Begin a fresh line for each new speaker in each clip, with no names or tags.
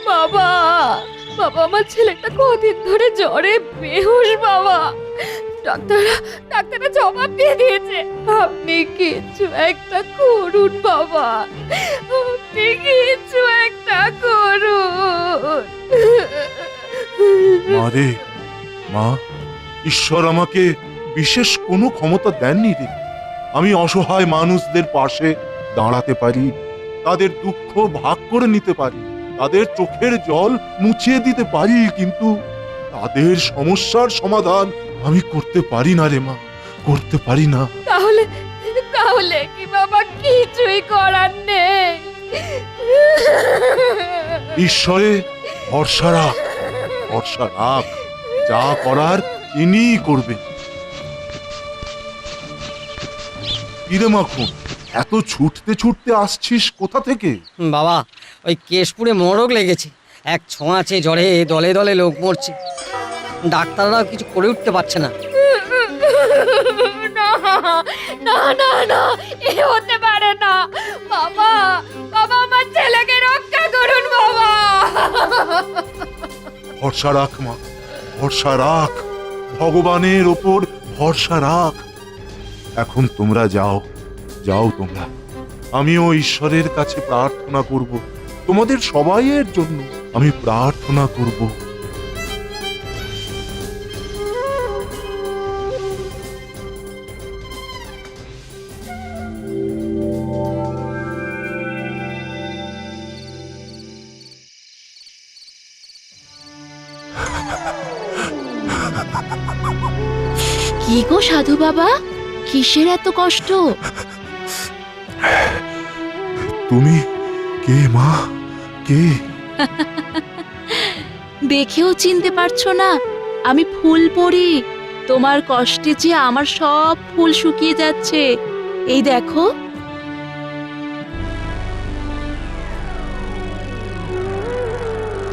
বাবা, বাবা, আমার ছেলেটা কদিন ধরে জ্বরে বেহুশ বাবা। ডাক্তাররা জবাব দিয়ে দিয়েছে। আপনি কিছু একটা করুন বাবা, আপনি কিছু একটা করুন।
মা রে, মা, ঈশ্বর আমাকে বিশেষ কোনো ক্ষমতা দেননি রে। আমি অসহায় মানুষদের পাশে দাঁড়াতে পারি, তাদের দুঃখ ভাগ করে নিতে পারি, তাদের চোখের জল মুছিয়ে দিতে পারি, কিন্তু তাদের সমস্যার সমাধান আমি করতে পারি না রে মা, করতে পারি না।
তাহলে তাহলে কি বাবা কিছুই করার নেই?
ঈশ্বরে ভরসা রাখ, ভরসা রাখ, যা করার তিনিই করবেন। কিরে মাখন, এত ছুটতে ছুটতে আসছিস কোথা থেকে?
বাবা, ওই কেশপুরে মরগ লেগেছে। এক ছোঁয়াচে জ্বরে দলে দলে লোক মরছে, ডাক্তাররাও কিছু করে উঠতে পারছে না।
না না না না, এ হতে পারে না বাবা। বাবা, আমার ছেলেকে রক্ষা করুন বাবা।
ভরসা রাখ মা, ভরসা রাখ, ভগবানের ওপর ভরসা রাখ। এখন তোমরা যাও, যাও তোমরা। আমিও ঈশ্বরের কাছে প্রার্থনা করব, তোমাদের সবাইয়ের জন্য আমি প্রার্থনা করব।
কি গো সাধু বাবা, কিসের এত কষ্ট?
তুমি কে মা, কে?
দেখেও চিনতে পারছো না? আমি ফুল পড়ি। তোমার কষ্টে যে আমার সব ফুল শুকিয়ে যাচ্ছে, এই দেখো।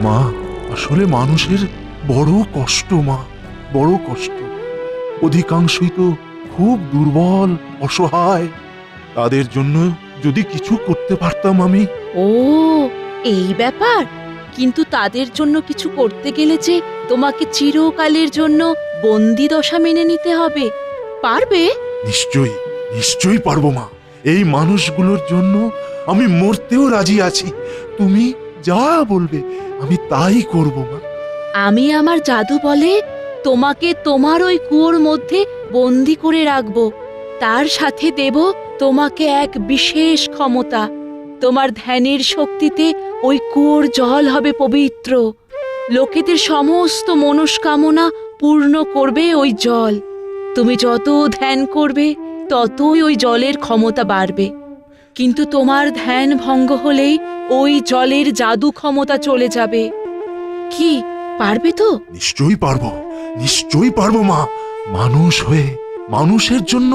মা, আসলে মানুষের বড় কষ্ট মা, বড় কষ্ট। অধিকাংশই তো খুব দুর্বল, অসহায়। তাদের জন্য যদি কিছু করতে পারতাম আমি।
ও, এই ব্যাপার। কিন্তু তাদের জন্য কিছু করতে গেলে যে তোমাকে চিরকালের জন্য বন্দি দশা মেনে নিতে হবে। পারবে?
নিশ্চয়ই, নিশ্চয়ই পারবো মা। এই মানুষগুলোর জন্য আমি মরতেও রাজি আছি। তুমি যা বলবে আমি তাই করব মা।
আমি আমার জাদু বলে তোমাকে তোমার ওই কুয়োর মধ্যে বন্দি করে রাখবো। তার সাথে দেব তোমাকে এক বিশেষ ক্ষমতা। তোমার ধ্যানের শক্তিতে ওই কুয়োর জল হবে পবিত্র। লোকেদের সমস্ত মনস্কামনা পূর্ণ করবে ওই জল। তুমি যত ধ্যান করবে ততই ওই জলের ক্ষমতা বাড়বে। কিন্তু তোমার ধ্যান ভঙ্গ হলেই ওই জলের জাদু ক্ষমতা চলে যাবে। কি, পারবে তো?
নিশ্চয়ই পারবো, নিশ্চয়ই পারবো মা। মানুষ হয়ে মানুষের জন্য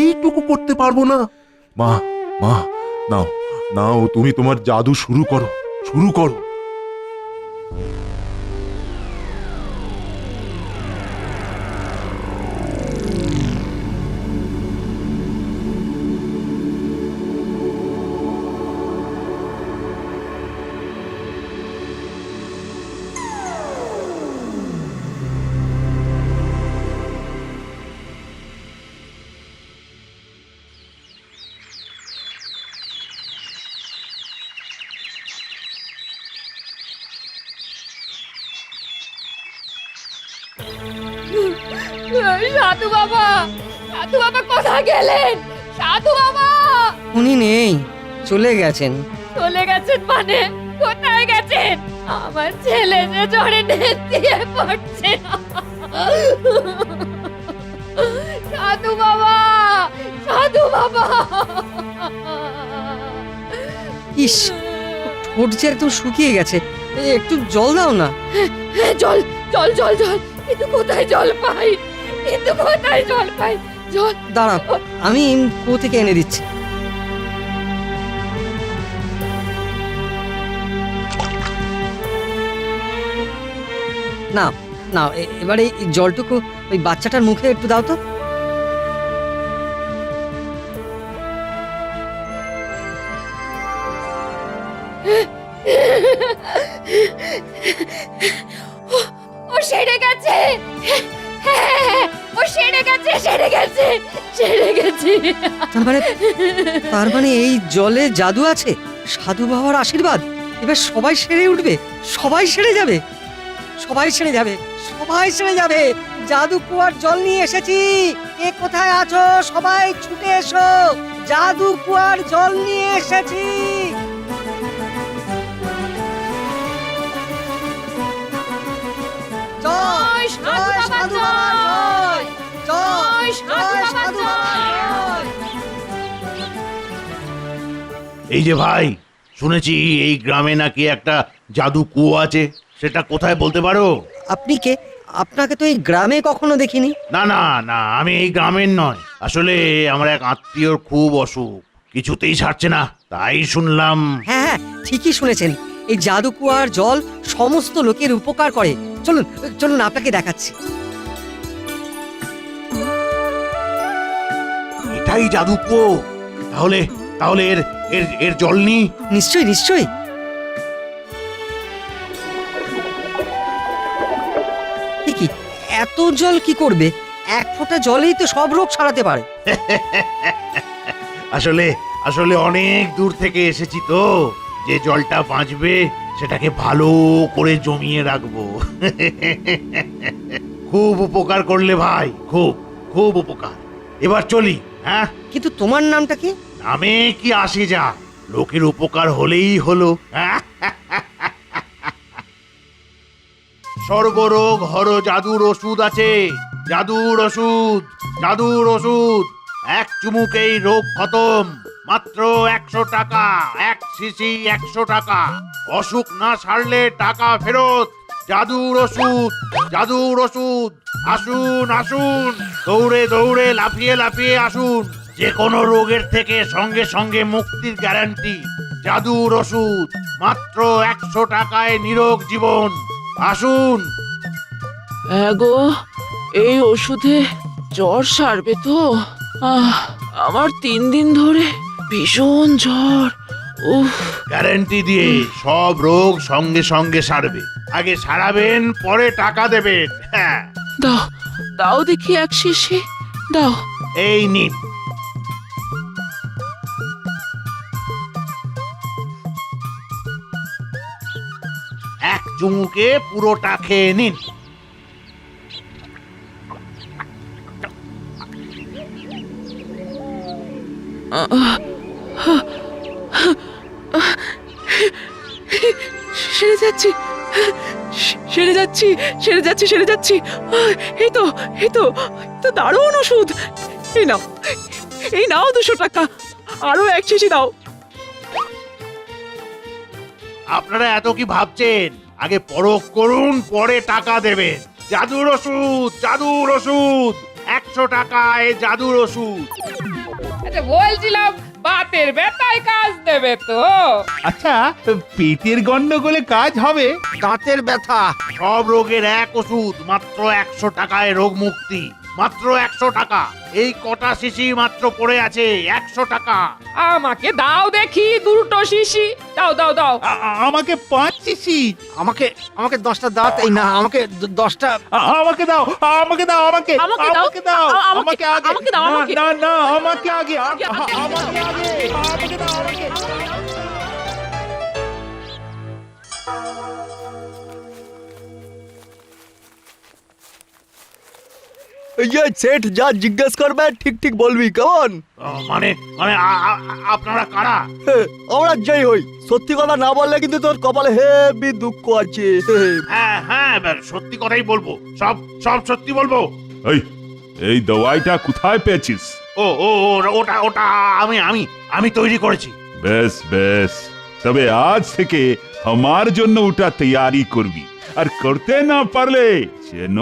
এইটুকু করতে পারবো না? মা, মা, নাও, নাও, তুমি তোমার জাদু শুরু করো, শুরু করো।
সাধু বাবা, সাধু বাবা কোথায় গেলেন? সাধু বাবা!
উনি নেই, চলে গেছেন।
চলে গেছেন মানে? কোথায় গেছেন? আমার ছেলে যে জ্বরে নেতিয়ে পড়ছে। সাধু বাবা, সাধু বাবা!
ইস, ঠোঁট যে একদম শুকিয়ে গেছে। একটু জল দাও না।
জল, জল, জল, জল! কিন্তু কোথায় জল পাই? কিন্তু কোথায় জল পাই? জল!
দাঁড়াও, আমি কুয়ো থেকে এনে দিচ্ছি। না না, এবারে এই জলটুকু ওই বাচ্চাটার মুখে একটু দাও তো।
ও সেরে গেছে। হ্যাঁ, ও সেরে গেছে, সেরে গেছে, সেরে গেছে।
তার মানে এই জলে জাদু আছে, সাধু বাবার আশীর্বাদ। এবার সবাই সেরে উঠবে, সবাই সেরে যাবে, সবাই সেরে যাবে, সবাই সেরে যাবে। জাদু কুয়ার জল নিয়ে এসেছি, কে কোথায় আছো সবাই ছুটে এসো, জাদু কুয়ার জল নিয়ে এসেছি। জয়
সাধু বাবা জয়, জয় সাধু বাবা জয়।
এই যে ভাই, শুনেছি এই গ্রামে নাকি একটা জাদু কুয়ো আছে, সেটা কোথায় বলতে পারো?
আপনি কে? আপনাকে তো এই গ্রামে কখনো দেখিনি।
না না না, আমি এই গ্রামের নয়, আসলে আমার এক আত্মীয়র খুব অসুখ, কিছুতেই ছাড়ছে না, তাই শুনলাম।
হ্যাঁ হ্যাঁ, ঠিকই শুনেছেন, এই জাদু কুয়ার জল সমস্ত লোকের উপকার করে। চলুন চলুন, আপনাকে দেখাচ্ছি।
এটাই জাদু কুয়ো? তাহলে তাহলে এর এর এর জল নি।
নিশ্চয়ই নিশ্চয়ই। কি এত জল কি করবে? এক ফোঁটা জলেই তো সব রোগ সারাতে পারে।
আসলে আসলে অনেক দূর থেকে এসেছি তো, যে জলটা বাঁচবে সেটাকে ভালো করে জমিয়ে রাখবো। খুব উপকার করলে ভাই, খুব খুব উপকার। এবার চলি। হ্যাঁ,
কিন্তু তোমার নামটা কি?
নামে কি আসে যা, লোকের উপকার হলেই হলো। সর্বরোগ হর জাদুর ওষুধ আছে, জাদুর ওষুধ, জাদুর ওষুধ। এক চুমুকেই রোগ খতম, মাত্র 100 টাকা, এক শিশি 100 টাকা। অসুখ না সারলে টাকা ফেরত। জাদুর ওষুধ, জাদুর ওষুধ। আসুন আসুন, দৌড়ে দৌড়ে লাফিয়ে লাফিয়ে আসুন। যে কোনো রোগের থেকে সঙ্গে সঙ্গে মুক্তির গ্যারান্টি। জাদুর ওষুধ, মাত্র 100 টাকায় নিরোগ জীবন। আসুন।
গো, এই ওষুধে জ্বর সারবে তো? আমার 3 দিন ধরে ভীষণ জ্বর। উফ।
গ্যারান্টি দিয়ে সব রোগ সঙ্গে সঙ্গে সারবে। আগে সারাবেন, পরে টাকা দেবেন। হ্যাঁ,
দাও দাও দেখি 1 শিশি দাও।
এই নিন। এক চুমুকে পুরোটা খেয়ে নিন।
সেরে যাচ্ছি, সেরে যাচ্ছি, সেরে যাচ্ছি, সেরে যাচ্ছি। এই তো এই তো তো দারুণ ওষুধ। এই নাও, এই নাও 200 টাকা, আরো 1 শিশি দাও।
আপনারা এত কি ভাবছেন? আগে পরখ করুন, পরে টাকা দেবেন। জাদুর ওষুধ, জাদুর ওষুধ, 100 টাকায় জাদুর ওষুধ।
আচ্ছা, বলছিলাম বাতের ব্যথায় কাজ দেবে তো?
আচ্ছা, পেটের গন্ডগোলে কাজ হবে?
দাঁতের ব্যথা, সব রোগের এক ওষুধ, মাত্র 100 টাকায় রোগ মুক্তি। মাত্র 100 টাকা। এই কটা শিশি মাত্র পড়ে আছে, 100 টাকা।
আমাকে দাও দেখি 2টো শিশি, দাও দাও দাও।
আমাকে 5 শিশি।
আমাকে আমাকে 10টা দাঁত, এই না আমাকে 10টা।
আমাকে দাও, আমাকে দাও, আমাকে
আমাকে দাও,
আমাকে দাও, আমাকে আগে।
আমাকে দাও, আমাকে।
না না, আমাকে আগে,
আমাকে, আমাকে,
আমাকে আগে, আমাকে দাও, আমাকে।
সেট যা জিজ্ঞেস করবে ঠিক ঠিক বলবি, কেমন?
মানে মানে আপনারা কারা?
আমরা যাই হই, সত্যি কথা না বললে কিন্তু তোর কপালে হেবি দুঃখ আছে।
হ্যাঁ হ্যাঁ, সত্যি কথাই বলবো, সব সব সত্যি বলবো।
এই দওয়াইটা কোথায় পেয়েছিস?
ও ও ও, ওটা ওটা আমি আমি আমি তৈরি করেছি।
বেশ বেশ, তবে আজ থেকে আমার জন্য ওটা তৈরি করবি, আর করতে না পারলে যেন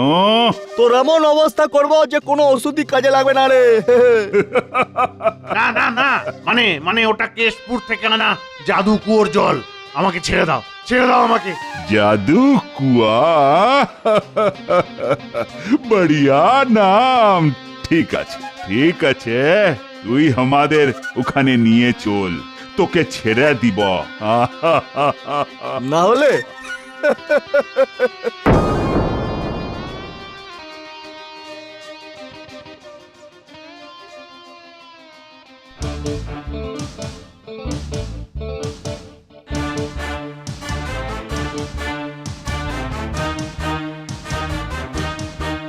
তোর এমন অবস্থা করবো যে কোনো ওষুধই কাজে লাগবে না রে।
না না না, মানে মানে ওটা কেশপুর থেকে আনা জাদু কুয়োর জল। আমাকে ছেড়ে দাও, ছেড়ে দাও আমাকে।
জাদু কুয়া, বড়িয়া নাম। ঠিক আছে ঠিক আছে, তুই আমাদের ওখানে নিয়ে চল, তোকে ছেড়ে দিব।
না হলে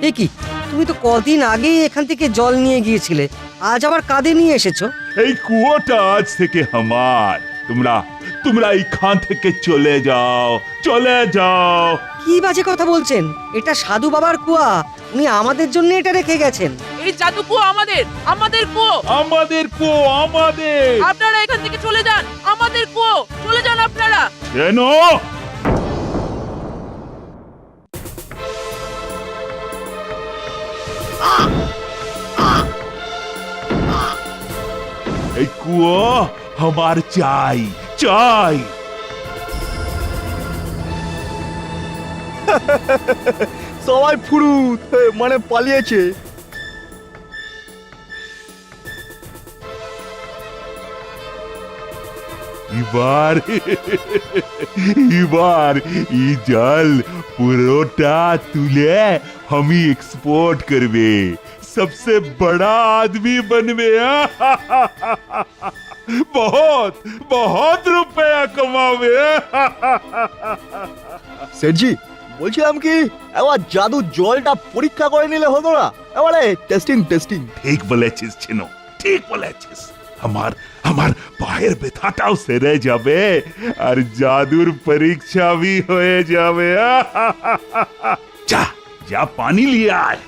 এ কি, তুমি তো কদিন আগেই এখান থেকে জল নিয়ে গিয়েছিলে, আজ আবার কাঁধে নিয়ে এসেছো?
এই কুয়োটা আজ থেকে আমার। তোমরা তোমরা এইখান থেকে চলে যাও, চলে যাও।
কি বাজে কথা বলছেন? এটা সাধু বাবার কুয়া, উনি আমাদের জন্য এটা রেখে গেছেন।
এই জাদু কুয়ো আমাদের, আমাদের কুয়ো।
আমাদের কুয়ো আমাদের।
আপনারা এখান থেকে চলে যান, আমাদের কুয়ো, চলে যান আপনারা।
কেন? এই কুয়ো আমার চাই, চাই।
সবাই ফুরুত, মানে পালিয়েছে।
এবার এবার এই জল পুরোটা তুলে আমি एक्सपोर्ट करवे, सबसे बड़ा आदमी बनवे। बहुत बहुत रुपया कमावे।
সেটজি, বলছিলাম কি এবার জাদু জলটা পরীক্ষা করে নিলে হতো না? এবারে টেস্টিং টেস্টিং।
ঠিক বলেছিস চিনো, ঠিক বলেছিস। আমার আমার পায়ের ব্যথাটাও সেরে যাবে আর জাদুর পরীক্ষা भी হয়ে যাবে। যা যা পানি নিয়ে আয়।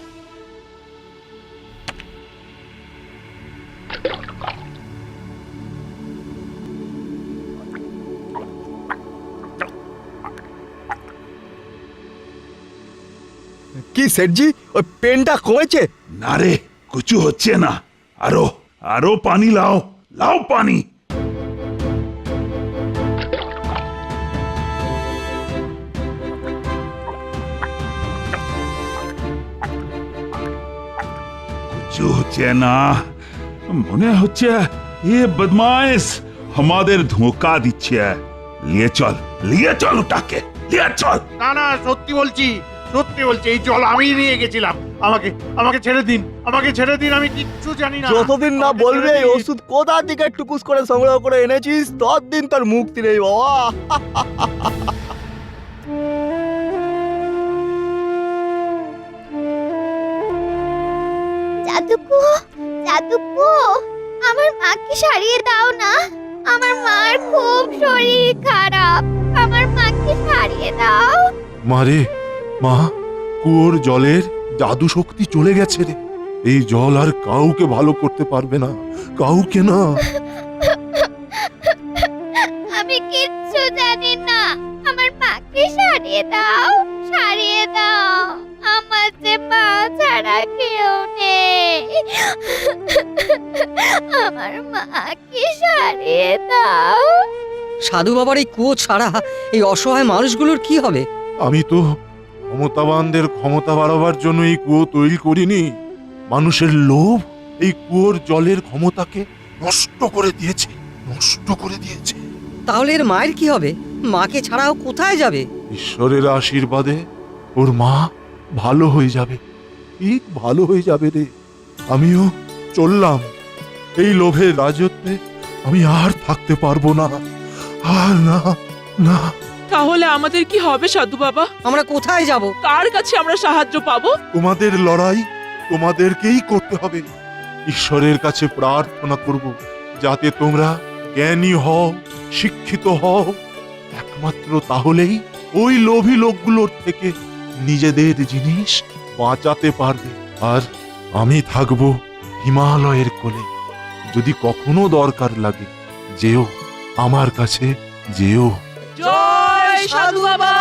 কি সেটজি, ওই পেনটা কমেছে?
না রে, কিছু হচ্ছে না। আরো আরো পানি লাও, লাও পানি। কিছু হচ্ছে না। মনে হচ্ছে এ বদমাইশ আমাদের ধোঁকা দিচ্ছে। লিয়ে চল ওটাকে, লিয়ে চল।
না না, সত্যি বলছি, সত্যি বলছি, এই জল আমি নিয়ে গেছিলাম। আমাকে আমাকে ছেড়ে দিন, আমাকে ছেড়ে দিন, আমি কিচ্ছু জানি না।
যতদিন না
আমাকে
বলবে
ছেড়ে
এই
দিন।
ওষুধ কোথা থেকে টুকুস করে সংগ্রহ করে এনেছিস, ততদিন তার মুক্তি নেই বাবা।
জাদুকু, জাদুকু, আমার মাকে সারিয়ে দাও না। আমার মার খুব শরীর খারাপ, আমার মাকে সারিয়ে দাও।
মারে, মা, কুয়োর জলের জাদু শক্তি চলে গেছে রে। এই জল আর কাউকে ভালো করতে পারবে না, কাউকে না।
আমি কিচ্ছু জানি না, আমার মাকে সারিয়ে দাও, সারিয়ে দাও। আমার যে মা ছাড়া কেউ নেই, আমার মাকে সারিয়ে দাও।
সাধু বাবার এই কুয়ো ছাড়া এই অসহায় মানুষগুলোর কি হবে?
আমি তো ক্ষমতাবানদের ক্ষমতা বাড়াবার জন্য এই কুয়ো তৈরি করিনি। মানুষের লোভ এই কুয়োর জলের ক্ষমতাকে নষ্ট করে দিয়েছে, নষ্ট করে দিয়েছে।
তাহলে এর মায়ের কি হবে? মাকে ছাড়াও কোথায় যাবে?
ঈশ্বরের আশীর্বাদে ওর মা ভালো হয়ে যাবে, ঠিক ভালো হয়ে যাবে রে। আমিও চললাম। এই লোভের রাজত্বে আমি আর থাকতে পারবো না, আর না, না।
তাহলে আমাদের কি হবে সাধু বাবা?
আমরা কোথায় যাব?
কার কাছে আমরা সাহায্য পাবো?
তোমাদের লড়াই তোমাদেরকেই করতে হবে। ঈশ্বরের কাছে প্রার্থনা করব যাতে তোমরা জ্ঞানী হও, শিক্ষিত হও। একমাত্র তাহলেই ওই লোভী লোকগুলোর থেকে নিজেদের জিনিস বাঁচাতে পারবে। আর আমি থাকবো হিমালয়ের কোলে। যদি কখনো দরকার লাগে যেও, আমার কাছে যেও।
জয় সাধু বাবা।